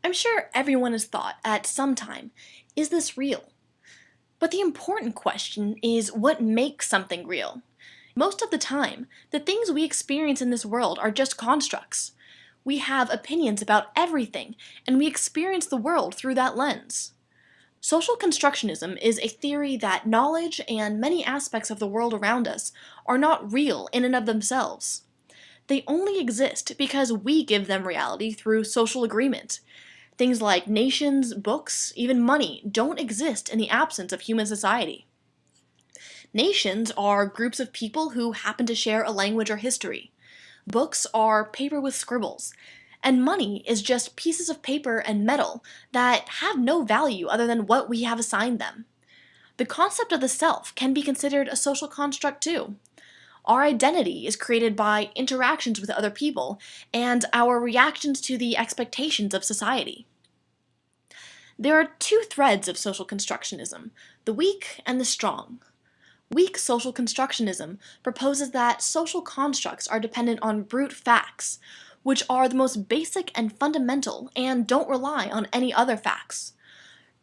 I'm sure everyone has thought at some time, is this real? But the important question is what makes something real? Most of the time, the things we experience in this world are just constructs. We have opinions about everything, and we experience the world through that lens. Social constructionism is a theory that knowledge and many aspects of the world around us are not real in and of themselves. They only exist because we give them reality through social agreement. Things like nations, books, even money don't exist in the absence of human society. Nations are groups of people who happen to share a language or history. Books are paper with scribbles. And money is just pieces of paper and metal that have no value other than what we have assigned them. The concept of the self can be considered a social construct too. Our identity is created by interactions with other people and our reactions to the expectations of society. There are two threads of social constructionism, the weak and the strong. Weak social constructionism proposes that social constructs are dependent on brute facts, which are the most basic and fundamental and don't rely on any other facts.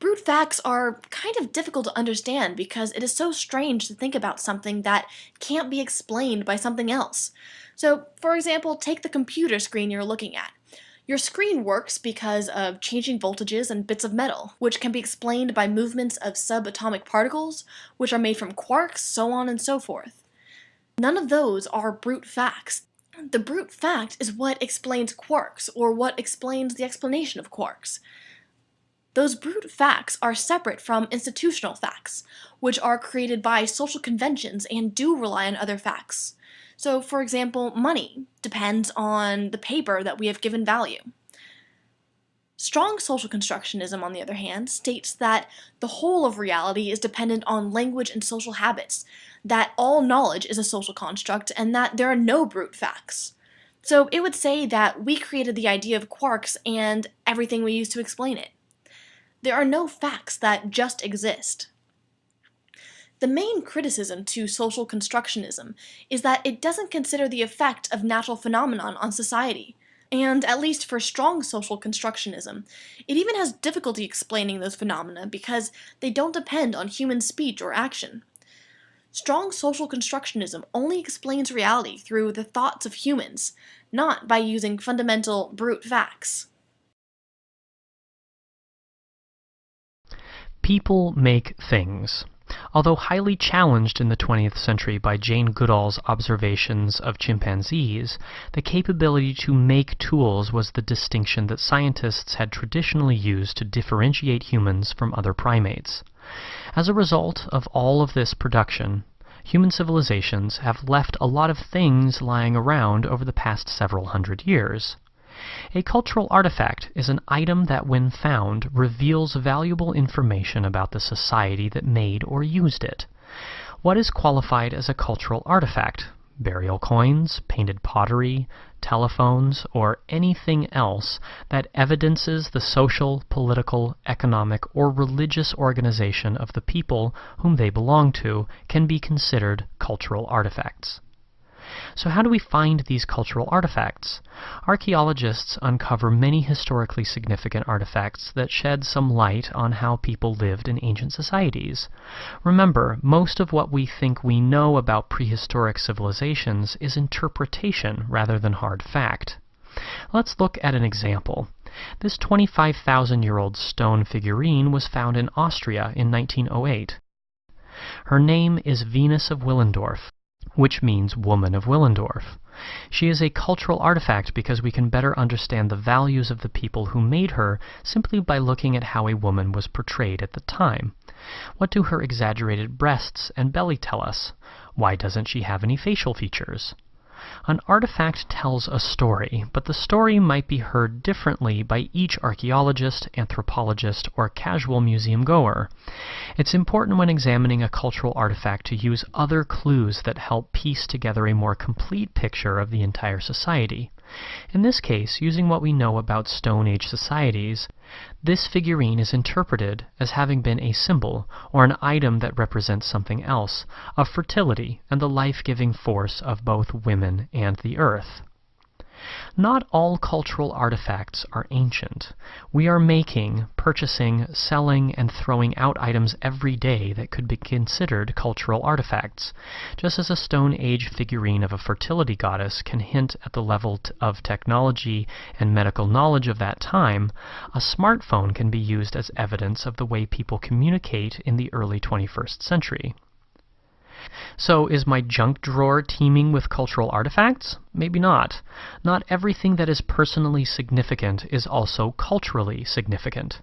Brute facts are kind of difficult to understand because it is so strange to think about something that can't be explained by something else. So, for example, take the computer screen you're looking at. Your screen works because of changing voltages and bits of metal, which can be explained by movements of subatomic particles, which are made from quarks, so on and so forth. None of those are brute facts. The brute fact is what explains quarks, or what explains the explanation of quarks. Those brute facts are separate from institutional facts, which are created by social conventions and do rely on other facts. So, for example, money depends on the paper that we have given value. Strong social constructionism, on the other hand, states that the whole of reality is dependent on language and social habits, that all knowledge is a social construct, and that there are no brute facts. So it would say that we created the idea of quarks and everything we use to explain it. There are no facts that just exist. The main criticism to social constructionism is that it doesn't consider the effect of natural phenomenon on society. And at least for strong social constructionism, it even has difficulty explaining those phenomena because they don't depend on human speech or action. Strong social constructionism only explains reality through the thoughts of humans, not by using fundamental brute facts. People make things. Although highly challenged in the 20th century by Jane Goodall's observations of chimpanzees, the capability to make tools was the distinction that scientists had traditionally used to differentiate humans from other primates. As a result of all of this production, human civilizations have left a lot of things lying around over the past several hundred years. A cultural artifact is an item that, when found, reveals valuable information about the society that made or used it. What is qualified as a cultural artifact? Burial coins, painted pottery, telephones, or anything else that evidences the social, political, economic, or religious organization of the people whom they belong to can be considered cultural artifacts. So how do we find these cultural artifacts? Archaeologists uncover many historically significant artifacts that shed some light on how people lived in ancient societies. Remember, most of what we think we know about prehistoric civilizations is interpretation rather than hard fact. Let's look at an example. This 25,000-year-old stone figurine was found in Austria in 1908. Her name is Venus of Willendorf, which means Woman of Willendorf. She is a cultural artifact because we can better understand the values of the people who made her simply by looking at how a woman was portrayed at the time. What do her exaggerated breasts and belly tell us? Why doesn't she have any facial features? An artifact tells a story, but the story might be heard differently by each archaeologist, anthropologist, or casual museum goer. It's important when examining a cultural artifact to use other clues that help piece together a more complete picture of the entire society. In this case, using what we know about Stone Age societies, this figurine is interpreted as having been a symbol, or an item that represents something else, of fertility and the life-giving force of both women and the earth. Not all cultural artifacts are ancient. We are making, purchasing, selling, and throwing out items every day that could be considered cultural artifacts. Just as a Stone Age figurine of a fertility goddess can hint at the level of technology and medical knowledge of that time, a smartphone can be used as evidence of the way people communicate in the early 21st century. So, is my junk drawer teeming with cultural artifacts? Maybe not. Not everything that is personally significant is also culturally significant.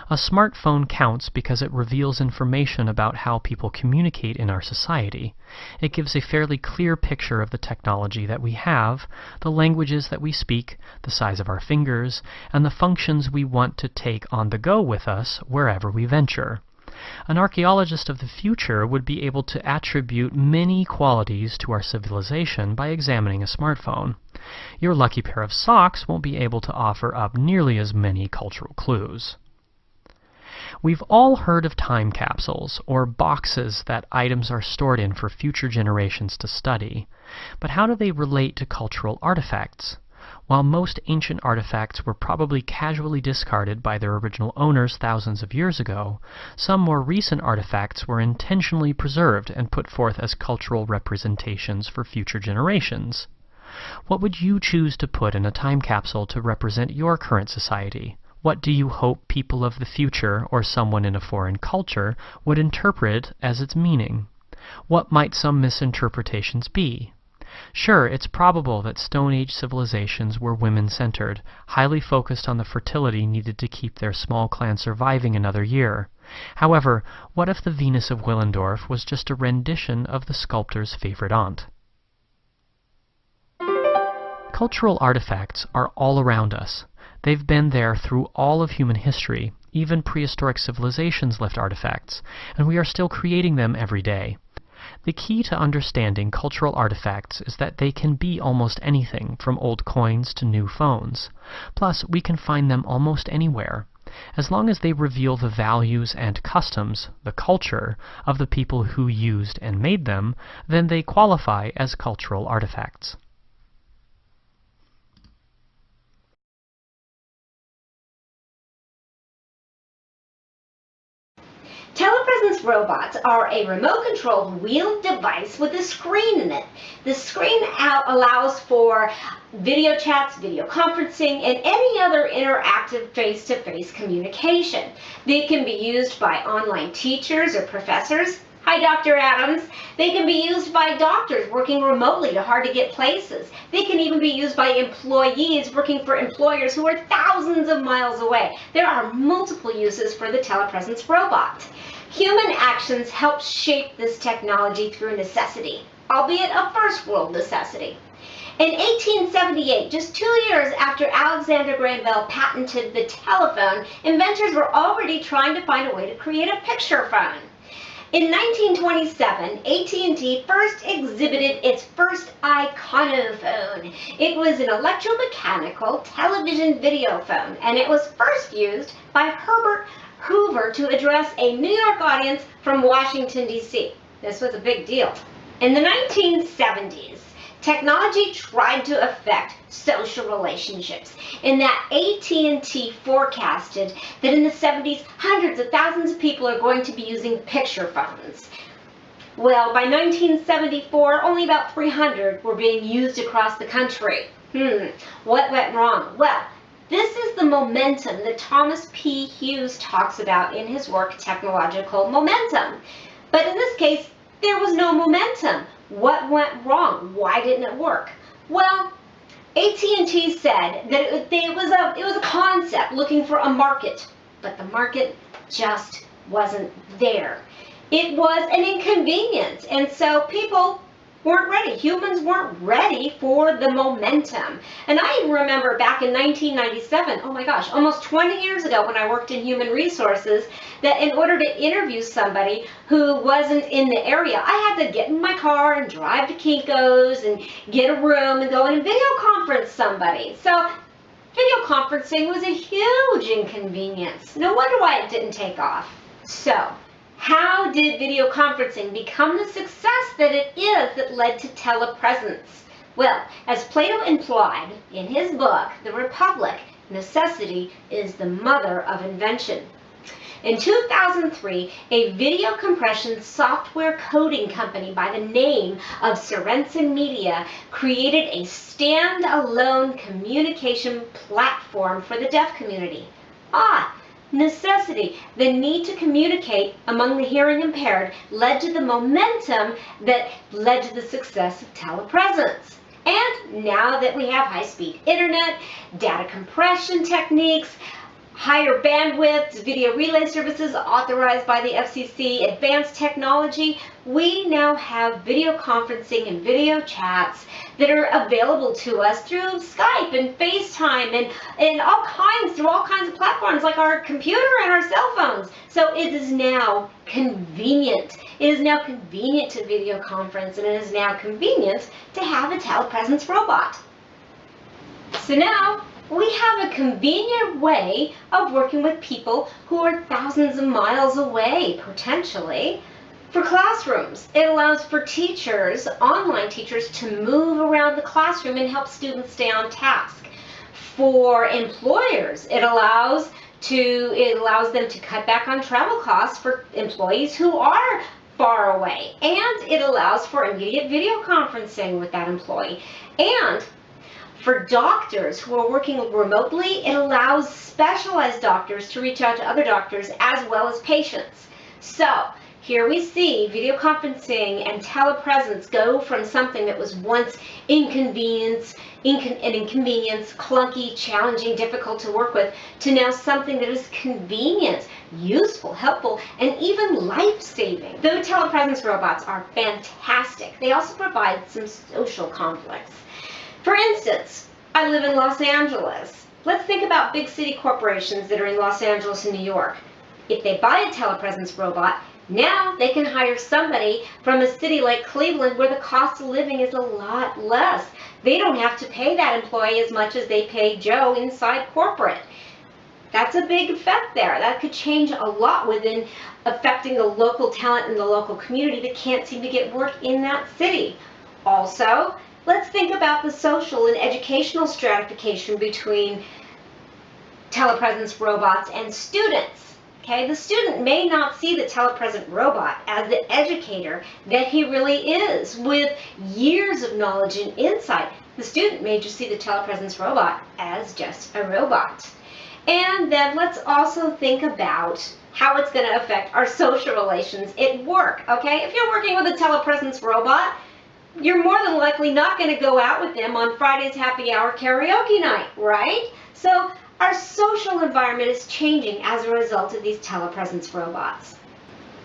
A smartphone counts because it reveals information about how people communicate in our society. It gives a fairly clear picture of the technology that we have, the languages that we speak, the size of our fingers, and the functions we want to take on the go with us wherever we venture. An archaeologist of the future would be able to attribute many qualities to our civilization by examining a smartphone. Your lucky pair of socks won't be able to offer up nearly as many cultural clues. We've all heard of time capsules, or boxes that items are stored in for future generations to study. But how do they relate to cultural artifacts? While most ancient artifacts were probably casually discarded by their original owners thousands of years ago, some more recent artifacts were intentionally preserved and put forth as cultural representations for future generations. What would you choose to put in a time capsule to represent your current society? What do you hope people of the future, or someone in a foreign culture, would interpret as its meaning? What might some misinterpretations be? Sure, it's probable that Stone Age civilizations were women-centered, highly focused on the fertility needed to keep their small clan surviving another year. However, what if the Venus of Willendorf was just a rendition of the sculptor's favorite aunt? Cultural artifacts are all around us. They've been there through all of human history. Even prehistoric civilizations left artifacts, and we are still creating them every day. The key to understanding cultural artifacts is that they can be almost anything, from old coins to new phones. Plus, we can find them almost anywhere. As long as they reveal the values and customs, the culture, of the people who used and made them, then they qualify as cultural artifacts. Telepresence robots are a remote-controlled wheeled device with a screen in it. The screen allows for video chats, video conferencing, and any other interactive face-to-face communication. They can be used by online teachers or professors. Hi, Dr. Adams. They can be used by doctors working remotely to hard-to-get places. They can even be used by employees working for employers who are thousands of miles away. There are multiple uses for the telepresence robot. Human actions help shape this technology through necessity, albeit a first-world necessity. In 1878, just 2 years after Alexander Graham Bell patented the telephone, inventors were already trying to find a way to create a picture phone. In 1927, AT&T first exhibited its first iconophone. It was an electromechanical television video phone, and it was first used by Herbert Hoover to address a New York audience from Washington, D.C. This was a big deal. In the 1970s, technology tried to affect social relationships, in that AT&T forecasted that in the 70s, hundreds of thousands of people are going to be using picture phones. Well, by 1974, only about 300 were being used across the country. What went wrong? Well, this is the momentum that Thomas P. Hughes talks about in his work, Technological Momentum. But in this case, there was no momentum. What went wrong? Why didn't it work? Well, AT&T said that it was a concept looking for a market, but the market just wasn't there. It was an inconvenience, and so people weren't ready. Humans weren't ready for the momentum. And I remember back in 1997, oh my gosh, almost 20 years ago when I worked in human resources, that in order to interview somebody who wasn't in the area, I had to get in my car and drive to Kinko's and get a room and go in and video conference somebody. So video conferencing was a huge inconvenience. No wonder why it didn't take off. So, how did video conferencing become the success that it is that led to telepresence? Well, as Plato implied in his book, The Republic, necessity is the mother of invention. In 2003, a video compression software coding company by the name of Sorensen Media created a stand-alone communication platform for the deaf community. Necessity, the need to communicate among the hearing impaired, led to the momentum that led to the success of telepresence. And now that we have high-speed internet, data compression techniques, higher bandwidths, video relay services authorized by the FCC, advanced technology, we now have video conferencing and video chats that are available to us through Skype and FaceTime and through all kinds of platforms like our computer and our cell phones. So it is now convenient. It is now convenient to video conference, and it is now convenient to have a telepresence robot. So now we have a convenient way of working with people who are thousands of miles away, potentially. For classrooms, it allows for teachers, online teachers, to move around the classroom and help students stay on task. For employers, it allows them to cut back on travel costs for employees who are far away. And it allows for immediate video conferencing with that employee. And for doctors who are working remotely, it allows specialized doctors to reach out to other doctors as well as patients. So here we see video conferencing and telepresence go from something that was once inconvenience, clunky, challenging, difficult to work with, to now something that is convenient, useful, helpful, and even life-saving. Though telepresence robots are fantastic, they also provide some social conflicts. For instance, I live in Los Angeles. Let's think about big city corporations that are in Los Angeles and New York. If they buy a telepresence robot, now they can hire somebody from a city like Cleveland where the cost of living is a lot less. They don't have to pay that employee as much as they pay Joe inside corporate. That's a big effect there. That could change a lot within affecting the local talent in the local community that can't seem to get work in that city. Also, let's think about the social and educational stratification between telepresence robots and students. Okay, the student may not see the telepresent robot as the educator that he really is, with years of knowledge and insight. The student may just see the telepresence robot as just a robot. And then let's also think about how it's going to affect our social relations at work. Okay, if you're working with a telepresence robot, you're more than likely not going to go out with them on Friday's happy hour karaoke night, right? So our social environment is changing as a result of these telepresence robots.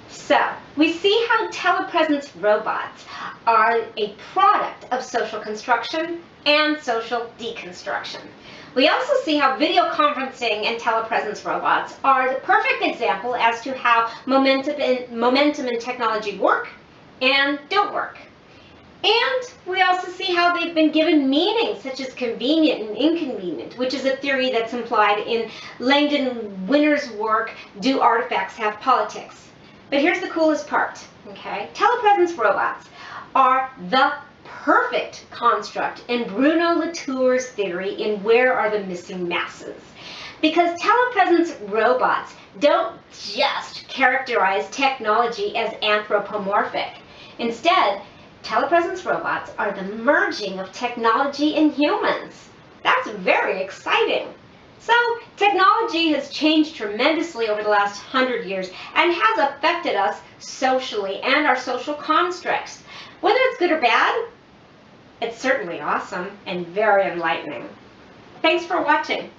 So we see how telepresence robots are a product of social construction and social deconstruction. We also see how video conferencing and telepresence robots are the perfect example as to how momentum and technology work and don't work. And we also see how they've been given meanings such as convenient and inconvenient, which is a theory that's implied in Langdon Winner's work, Do Artifacts Have Politics? But here's the coolest part, okay? Telepresence robots are the perfect construct in Bruno Latour's theory in Where Are the Missing Masses? Because telepresence robots don't just characterize technology as anthropomorphic. Instead, telepresence robots are the merging of technology and humans. That's very exciting. So technology has changed tremendously over the last 100 years and has affected us socially and our social constructs. Whether it's good or bad, it's certainly awesome and very enlightening. Thanks for watching.